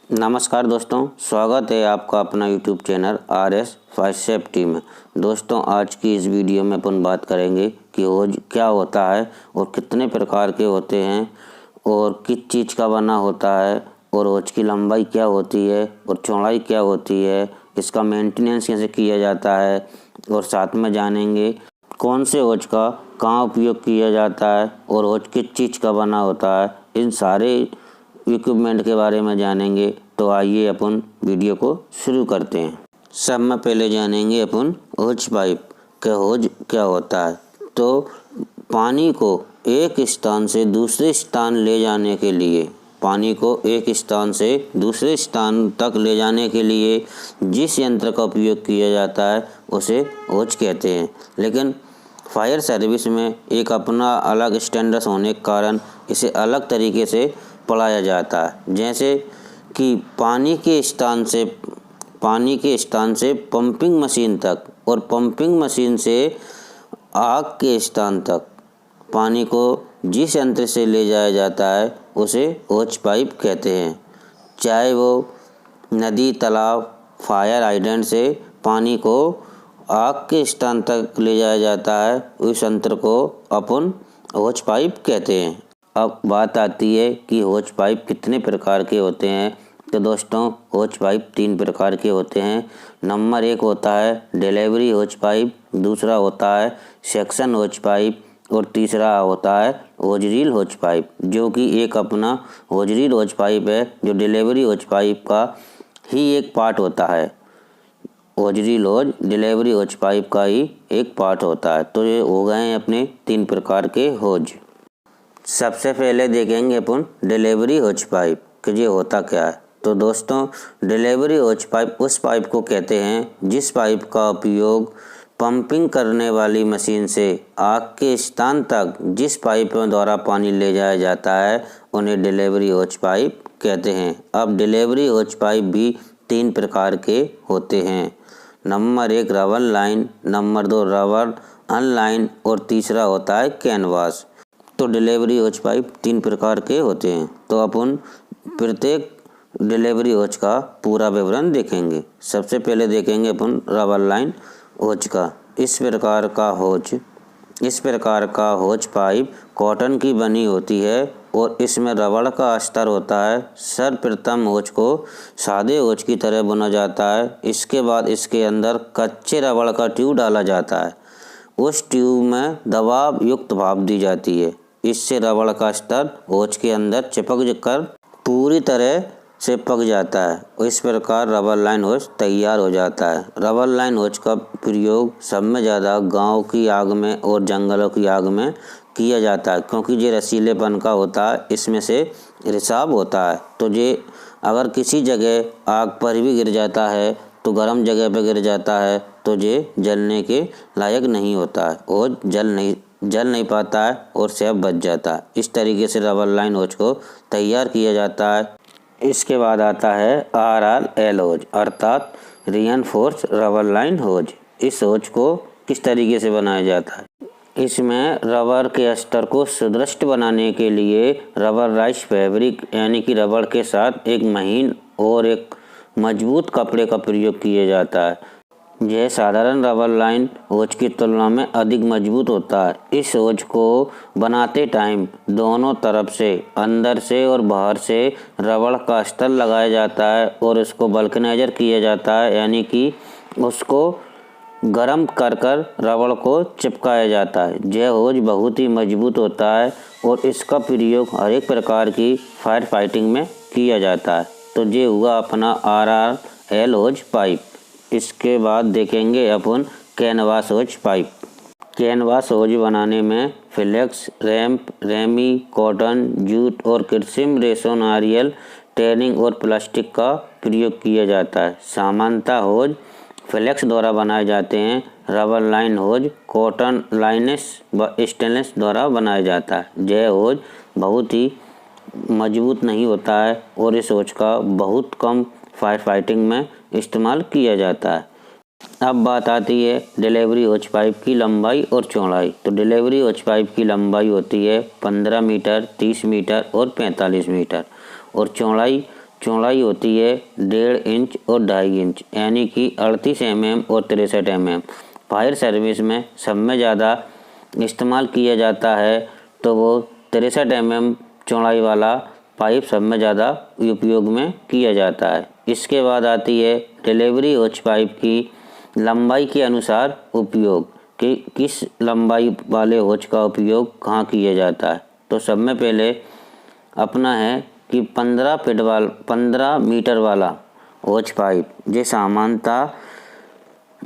नमस्कार दोस्तों, स्वागत है आपका अपना YouTube channel RS fire safety में। दोस्तों, आज की इस वीडियो में अपन बात करेंगे कि होज क्या होता है और कितने प्रकार के होते हैं और किस चीज़ का बना होता है और होज की लंबाई क्या होती है और चौड़ाई क्या होती है, इसका मेंटेनेंस कैसे किया जाता है और साथ में जानेंगे कौन से होज का कहाँ उपयोग किया जाता है और होज किस चीज़ का बना होता है। इन सारे इक्विपमेंट के बारे में जानेंगे। तो आइए अपन वीडियो को शुरू करते हैं। सब में पहले जानेंगे अपन होज पाइप के होज क्या होता है। तो पानी को एक स्थान से दूसरे स्थान ले जाने के लिए, पानी को एक स्थान से दूसरे स्थान तक ले जाने के लिए जिस यंत्र का उपयोग किया जाता है उसे होज कहते हैं। लेकिन फायर सर्विस में एक अपना अलग स्टैंडर्ड होने के कारण इसे अलग तरीके से पढ़ाया जाता है। जैसे कि पानी के स्थान से पंपिंग मशीन तक और पंपिंग मशीन से आग के स्थान तक पानी को जिस यंत्र से ले जाया जाता है उसे होज पाइप कहते हैं। चाहे वो नदी, तालाब, फायर हाइडेंट से पानी को आग के स्थान तक ले जाया जाता है, उस यंत्र को अपन होज पाइप कहते हैं। अब बात आती है कि होज पाइप कितने प्रकार के होते हैं। तो दोस्तों, होज पाइप 3 प्रकार के होते हैं। नंबर 1 होता है डिलीवरी होज पाइप, दूसरा होता है सेक्शन होज पाइप और तीसरा होता है होज रील होज पाइप, जो कि एक अपना होज रील होज पाइप है जो डिलीवरी होज पाइप का ही एक पार्ट होता है। होज रील होज डिलीवरी होज पाइप का ही एक पार्ट होता है। तो ये हो गए हैं अपने 3 प्रकार के होज। सबसे पहले देखेंगे अपन डिलीवरी होज पाइप कि ये होता क्या है। तो दोस्तों, डिलीवरी होज पाइप उस पाइप को कहते हैं जिस पाइप का उपयोग पंपिंग करने वाली मशीन से आग के स्थान तक जिस पाइप द्वारा पानी ले जाया जाता है उन्हें डिलीवरी होज पाइप कहते हैं। अब डिलीवरी होज पाइप भी 3 प्रकार के होते हैं। Number 1 rubber line, number 2 rubber online और तीसरा होता है कैनवास। तो डिलीवरी होज पाइप 3 प्रकार के होते हैं। तो अपन प्रत्येक डिलीवरी होज का पूरा विवरण देखेंगे। सबसे पहले देखेंगे अपन रबर लाइन होज का। इस प्रकार का होज पाइप कॉटन की बनी होती है और इसमें रबड़ का अस्तर होता है। सर्वप्रथम होज को सादे होज की तरह बुना जाता है। इसके बाद इसके अंदर कच्चे रबड़ का ट्यूब डाला जाता है। उस ट्यूब में दबाव युक्त भाप दी जाती है। इससे रबड़ का स्तर होज के अंदर चिपक कर पूरी तरह से पक जाता है। इस प्रकार रबर लाइन होज तैयार हो जाता है। रबर लाइन होज का प्रयोग सब में ज़्यादा गांव की आग में और जंगलों की आग में किया जाता है, क्योंकि ये रसीलेपन का होता है, इसमें से रिसाव होता है। तो ये अगर किसी जगह आग पर भी गिर जाता है तो गर्म जगह पर गिर जाता है तो ये जलने के लायक नहीं होता है और जल नहीं पाता है और सेफ बच जाता है। इस तरीके से रबर लाइन होज को तैयार किया जाता है। इसके बाद आता है RRL होज अर्थात रीइंफोर्स रबर लाइन होज। इस होज को किस तरीके से बनाया जाता है? इसमें रबर के अस्तर को सुदृढ़ बनाने के लिए रबराइज फैब्रिक यानी कि रबड़ के साथ एक महीन और एक मजबूत कपड़े का प्रयोग किया जाता है। यह साधारण रबर लाइन होज की तुलना में अधिक मजबूत होता है। इस होज को बनाते टाइम दोनों तरफ से, अंदर से और बाहर से रबड़ का अस्तर लगाया जाता है और उसको वल्कनाइजर किया जाता है, यानी कि उसको गर्म कर रबड़ को चिपकाया जाता है। यह होज बहुत ही मजबूत होता है और इसका प्रयोग हर एक प्रकार की फायर फाइटिंग में किया जाता है। तो ये हुआ अपना RRL होज पाइप। इसके बाद देखेंगे अपन canvas hose pipe. Canvas hose बनाने में फ्लेक्स, रैम्प, रेमी, कॉटन, जूट और कृत्रिम रेशों, नारियल, टैनिंग और प्लास्टिक का प्रयोग किया जाता है। सामान्यतः होज फ्लेक्स द्वारा बनाए जाते हैं। रबर लाइन होज कॉटन, लाइनेस व स्टेनलेस द्वारा बनाया जाता है। यह होज बहुत ही मजबूत नहीं होता है और इस होज का बहुत कम फायर फाइटिंग में इस्तेमाल किया जाता है। अब बात आती है डिलीवरी होज पाइप की लंबाई और चौड़ाई। तो डिलीवरी होज पाइप की लंबाई होती है 15 मीटर, 30 मीटर और 45 मीटर और चौड़ाई चौड़ाई होती है 1.5 इंच और 2.5 इंच, यानी कि 38 mm और 63 mm। फायर सर्विस में सब में ज़्यादा इस्तेमाल किया जाता है तो वो 63 mm चौड़ाई वाला पाइप सब में ज़्यादा उपयोग में किया जाता है। इसके बाद आती है डिलीवरी होच पाइप की लंबाई के अनुसार उपयोग, कि किस लंबाई वाले होच का उपयोग कहाँ किया जाता है। तो सब में पहले अपना है कि 15 मीटर वाला होच पाइप, ये सामान्यतः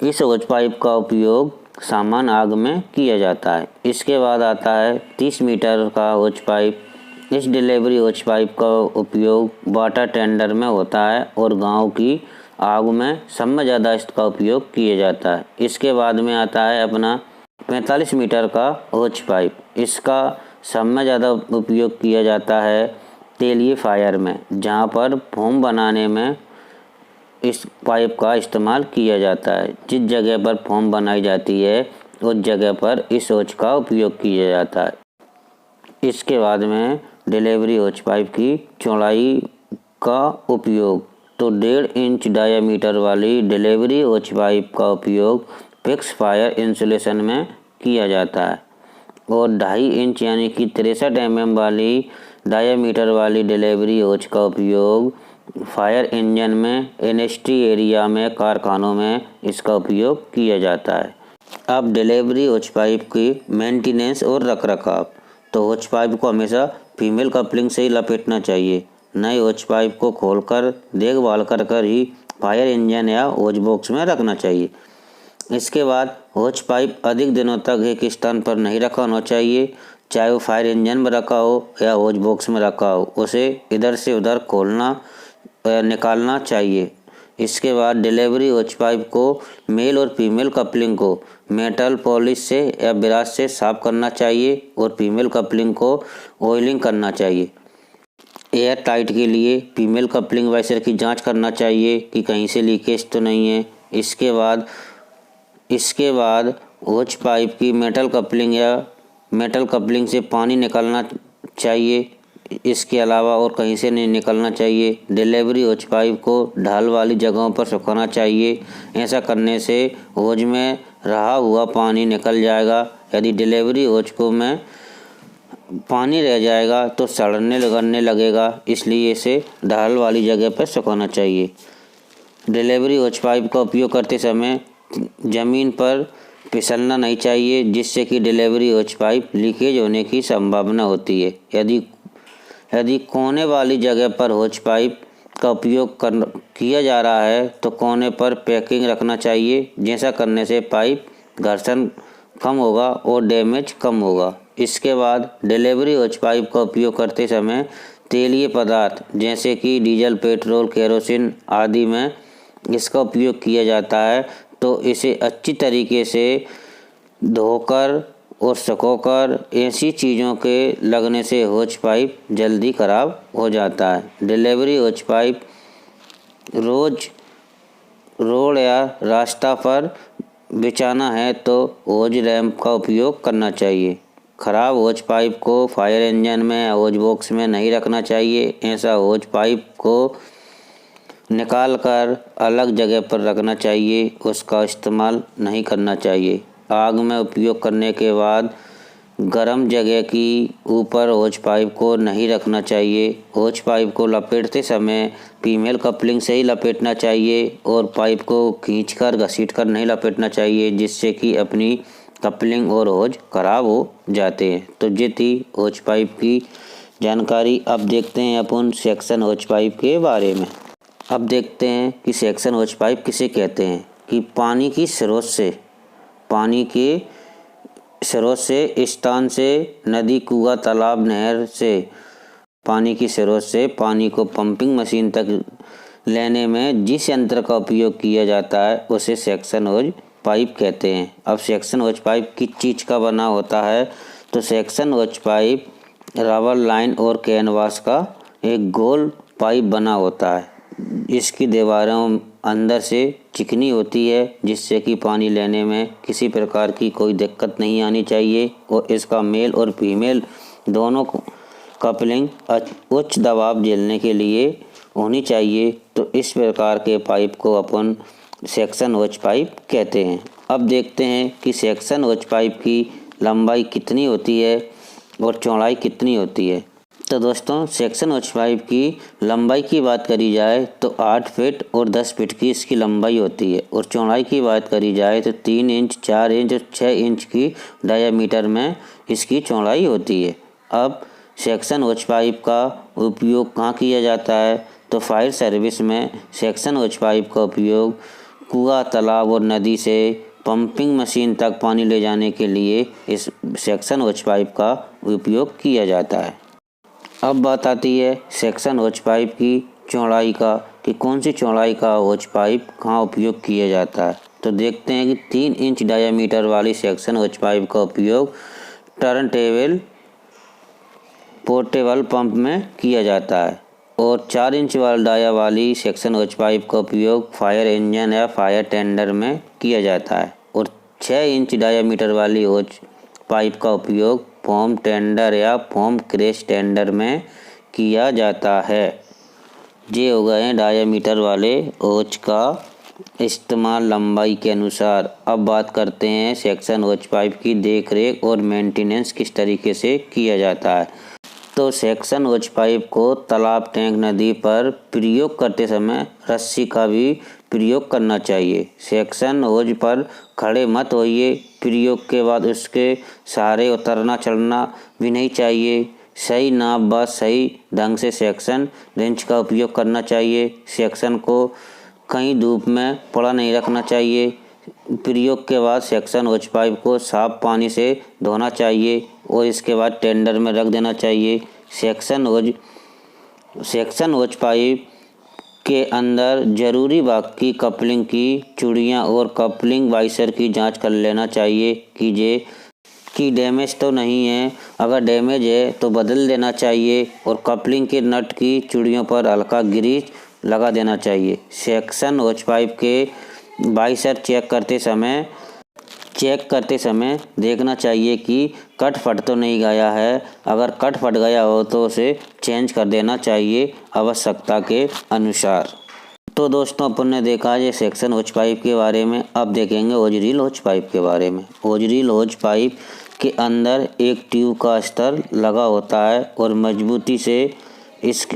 इस होच पाइप का उपयोग सामान आग में किया जाता है। इसके बाद आता है 30 मीटर का होच पाइप। इस डिलीवरी होच पाइप का उपयोग वाटर टेंडर में होता है और गांव की आग में सब में ज़्यादा इसका उपयोग किया जाता है। इसके बाद में आता है अपना 45 मीटर का होच पाइप। इसका सब में ज़्यादा उपयोग किया जाता है तेलीय फायर में, जहां पर फोम बनाने में इस पाइप का इस्तेमाल किया जाता है। जिस जगह पर फोम बनाई जाती है उस जगह पर इस होच का उपयोग किया जाता है। इसके बाद में डिलीवरी होच पाइप की चौड़ाई का उपयोग, तो 1.5 इंच डायामीटर वाली डिलीवरी होच पाइप का उपयोग फिक्स फायर इंसुलेशन में किया जाता है और 2.5 इंच यानी कि 63 mm वाली डायामीटर वाली डिलीवरी होच का उपयोग फायर इंजन में, इंडस्ट्री एरिया में, कारखानों में इसका उपयोग किया जाता है। अब डिलीवरी होच पाइप की मेंटेनेंस और रखरखाव, तो होच पाइप को हमेशा फीमेल कपलिंग से ही लपेटना चाहिए। नए होच पाइप को खोलकर देखभाल कर ही फायर इंजन या होच बॉक्स में रखना चाहिए। इसके बाद होच पाइप अधिक दिनों तक एक स्थान पर नहीं रखा होना चाहिए, चाहे वो फायर इंजन में रखा हो या होच बॉक्स में रखा हो, उसे इधर से उधर खोलना निकालना चाहिए। इसके बाद डिलीवरी होच पाइप को मेल और फीमेल कपलिंग को मेटल पॉलिश से या ब्रश से साफ करना चाहिए और फीमेल कपलिंग को ऑयलिंग करना चाहिए। एयर टाइट के लिए फीमेल कपलिंग वाइसर की जांच करना चाहिए कि कहीं से लीकेज तो नहीं है। इसके बाद होच पाइप की मेटल कपलिंग से पानी निकलना चाहिए। इसके अलावा और कहीं से नहीं निकलना चाहिए। डिलीवरी होच पाइप को ढाल वाली जगहों पर सुखाना चाहिए। ऐसा करने से होच में रहा हुआ पानी निकल जाएगा। यदि डिलीवरी होच को में पानी रह जाएगा तो सड़ने लगेगा, इसलिए इसे ढाल वाली जगह पर सुखाना चाहिए। डिलीवरी होच पाइप का उपयोग करते समय ज़मीन पर फिसलना नहीं चाहिए, जिससे कि डिलीवरी होच पाइप लीकेज होने की संभावना होती है। यदि कोने वाली जगह पर होच पाइप का उपयोग किया जा रहा है तो कोने पर पैकिंग रखना चाहिए। जैसा करने से पाइप घर्षण कम होगा और डैमेज कम होगा। इसके बाद डिलीवरी होच पाइप का उपयोग करते समय तेलीय पदार्थ जैसे कि डीजल, पेट्रोल, केरोसिन आदि में इसका उपयोग किया जाता है, तो इसे अच्छी तरीके से धोकर और सुखाकर, ऐसी चीज़ों के लगने से होच पाइप जल्दी ख़राब हो जाता है। डिलीवरी होच पाइप रोड या रास्ता पर बिछाना है तो होज रैंप का उपयोग करना चाहिए। ख़राब होच पाइप को फायर इंजन में या होज बॉक्स में नहीं रखना चाहिए। ऐसा होच पाइप को निकाल कर अलग जगह पर रखना चाहिए, उसका इस्तेमाल नहीं करना चाहिए। आग में उपयोग करने के बाद गर्म जगह की ऊपर होच पाइप को नहीं रखना चाहिए। होच पाइप को लपेटते समय फीमेल कपलिंग से ही लपेटना चाहिए और पाइप को खींचकर घसीटकर नहीं लपेटना चाहिए, जिससे कि अपनी कपलिंग और होज खराब हो जाते हैं। तो ये थी होच पाइप की जानकारी। अब देखते हैं अपन सेक्शन होच पाइप के बारे में। अब देखते हैं कि सेक्शन होच पाइप किसे कहते हैं। कि पानी के स्रोत से, स्थान से, नदी, कुआं, तालाब, नहर से पानी की स्रोत से पानी को पंपिंग मशीन तक लेने में जिस यंत्र का उपयोग किया जाता है उसे सेक्शन होच पाइप कहते हैं। अब सेक्शन होच पाइप किस चीज़ का बना होता है, तो सेक्शन होच पाइप रबर लाइन और कैनवास का एक गोल पाइप बना होता है। इसकी दीवारों अंदर से चिकनी होती है, जिससे कि पानी लेने में किसी प्रकार की कोई दिक्कत नहीं आनी चाहिए और इसका मेल और फीमेल दोनों कपलिंग उच्च दबाव झेलने के लिए होनी चाहिए। तो इस प्रकार के पाइप को अपन सेक्शन होज पाइप कहते हैं। अब देखते हैं कि सेक्शन होज पाइप की लंबाई कितनी होती है और चौड़ाई कितनी होती है। तो दोस्तों, सेक्शन होज पाइप की लंबाई की बात करी जाए तो 8 फीट और 10 फीट की इसकी लंबाई होती है, और चौड़ाई की बात करी जाए तो 3 इंच, 4 इंच और 6 इंच की डायामीटर में इसकी चौड़ाई होती है। अब सेक्शन होज पाइप का उपयोग कहाँ किया जाता है? तो फायर सर्विस में सेक्शन होज पाइप का उपयोग कुआं, तालाब और नदी से पंपिंग मशीन तक पानी ले जाने के लिए इस सेक्शन होज पाइप का उपयोग किया जाता है। अब बात आती है सेक्शन होज पाइप की चौड़ाई का, कि कौन सी चौड़ाई का होज पाइप कहाँ उपयोग किया जाता है। तो देखते हैं कि 3 इंच डायामीटर वाली सेक्शन होज पाइप का उपयोग टर्नटेबल पोर्टेबल पंप में किया जाता है, और 4 इंच वाला डाया वाली सेक्शन होज पाइप का उपयोग फायर इंजन या फायर टेंडर में किया जाता है, और 6 इंच डायामीटर वाली होज पाइप का उपयोग फोम टेंडर या फोम क्रेश टेंडर में किया जाता है। ये हो गए डायामीटर वाले होज का इस्तेमाल लंबाई के अनुसार। अब बात करते हैं सेक्शन होज पाइप की देखरेख और मेंटेनेंस किस तरीके से किया जाता है। तो सेक्शन होज पाइप को तालाब, टैंक, नदी पर प्रयोग करते समय रस्सी का भी प्रयोग करना चाहिए। सेक्शन होज पर खड़े मत होइए। प्रयोग के बाद उसके सहारे उतरना चढ़ना भी नहीं चाहिए। सही नाप व सही ढंग से सेक्शन रेंच का उपयोग करना चाहिए। सेक्शन को कहीं धूप में पड़ा नहीं रखना चाहिए। प्रयोग के बाद सेक्शन होज पाइप को साफ पानी से धोना चाहिए और इसके बाद टेंडर में रख देना चाहिए। सेक्शन होज पाइप के अंदर जरूरी भाग की कपलिंग की चूड़ियाँ और कपलिंग वाइसर की जांच कर लेना चाहिए कि डैमेज तो नहीं है। अगर डैमेज है तो बदल देना चाहिए, और कपलिंग के नट की चूड़ियों पर हल्का ग्रीस लगा देना चाहिए। सेक्शन होज पाइप के वाइसर चेक करते समय देखना चाहिए कि कट फट तो नहीं गया है। अगर कट फट गया हो तो उसे चेंज कर देना चाहिए आवश्यकता के अनुसार। तो दोस्तों, अपन ने देखा ये सेक्शन होज पाइप के बारे में। अब देखेंगे होजरील होज पाइप के बारे में। होजरील होज पाइप के अंदर एक ट्यूब का स्तर लगा होता है, और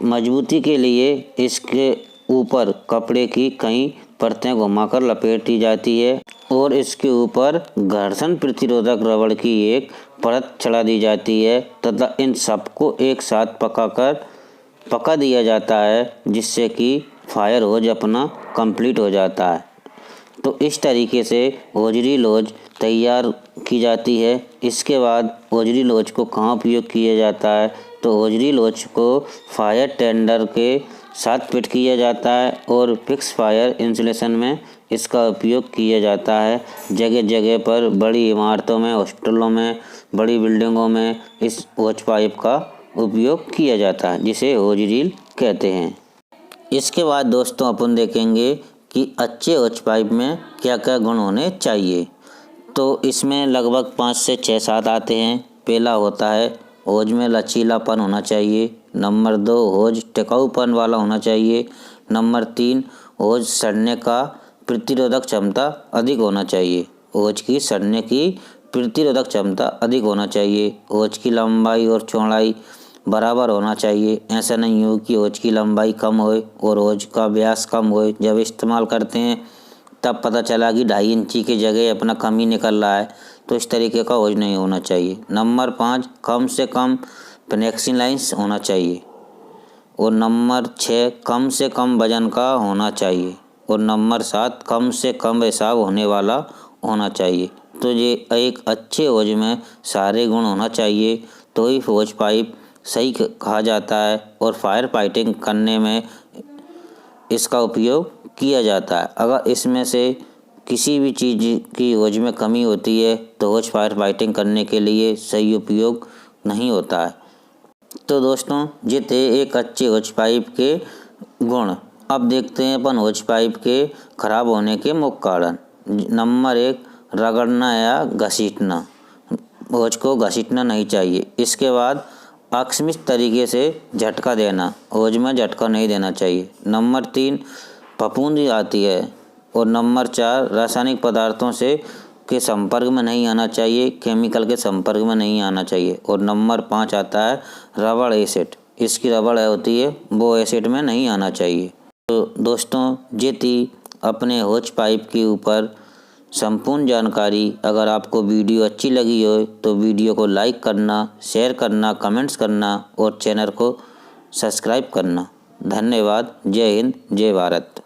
मजबूती के लिए इसके ऊपर कपड़े की कई परतें घुमाकर लपेटी जाती है, और इसके ऊपर घर्षण प्रतिरोधक रबड़ की एक परत चढ़ा दी जाती है, तथा इन सबको एक साथ पका दिया जाता है, जिससे कि फायर होज अपना कंप्लीट हो जाता है। तो इस तरीके से होजरील होज तैयार की जाती है। इसके बाद होजरील होज को कहाँ उपयोग किया जाता है? तो होजरील होज को फायर टेंडर के साथ फिट किया जाता है, और फिक्स फायर इंसुलेशन में इसका उपयोग किया जाता है। जगह जगह पर बड़ी इमारतों में, हॉस्पिटलों में, बड़ी बिल्डिंगों में इस होज पाइप का उपयोग किया जाता है, जिसे होजरील कहते हैं। इसके बाद दोस्तों, अपन देखेंगे कि अच्छे होज पाइप में क्या क्या गुण होने चाहिए। तो इसमें लगभग 5 से 6-7 आते हैं। पहला होता है होज में लचीलापन होना चाहिए। नंबर 2, होज टिकाऊपन वाला होना चाहिए। नंबर 3, होज सड़ने का प्रतिरोधक क्षमता अधिक होना चाहिए। होज की सड़ने की प्रतिरोधक क्षमता अधिक होना चाहिए। होज की लंबाई और चौड़ाई बराबर होना चाहिए। ऐसा नहीं हो कि होज की लंबाई कम होए और होज का व्यास कम होए। जब इस्तेमाल करते हैं तब पता चला कि 2.5 इंची की जगह अपना कम ही निकल रहा है, तो इस तरीके का होज नहीं होना चाहिए। नंबर 5, कम से कम फिनिशिंग लाइन्स होना चाहिए। और नंबर 6, कम से कम वजन का होना चाहिए। और नंबर 7, कम से कम रिसाव होने वाला होना चाहिए। तो ये एक अच्छे होज में सारे गुण होना चाहिए, तो ही होज पाइप सही कहा जाता है और फायर फाइटिंग करने में इसका उपयोग किया जाता है। अगर इसमें से किसी भी चीज़ की होज में कमी होती है तो होज फायर फाइटिंग करने के लिए सही उपयोग नहीं होता है। तो दोस्तों, ये थे एक अच्छे होज पाइप के गुण। अब देखते हैं अपन होज पाइप के खराब होने के मुख्य कारण। नंबर 1, रगड़ना या घसीटना। होज को घसीटना नहीं चाहिए। इसके बाद आकस्मिक तरीके से झटका देना, होज में झटका नहीं देना चाहिए। नंबर 3, फफूंदी आती है। और नंबर 4, रासायनिक पदार्थों से के संपर्क में नहीं आना चाहिए, केमिकल के संपर्क में नहीं आना चाहिए। और नंबर 5 आता है रबड़ एसिड, इसकी रबड़ होती है वो एसिड में नहीं आना चाहिए। तो दोस्तों ये थी अपने होज पाइप के ऊपर संपूर्ण जानकारी। अगर आपको वीडियो अच्छी लगी हो तो वीडियो को लाइक करना, शेयर करना, कमेंट्स करना और चैनल को सब्सक्राइब करना। धन्यवाद। जय हिंद, जय भारत।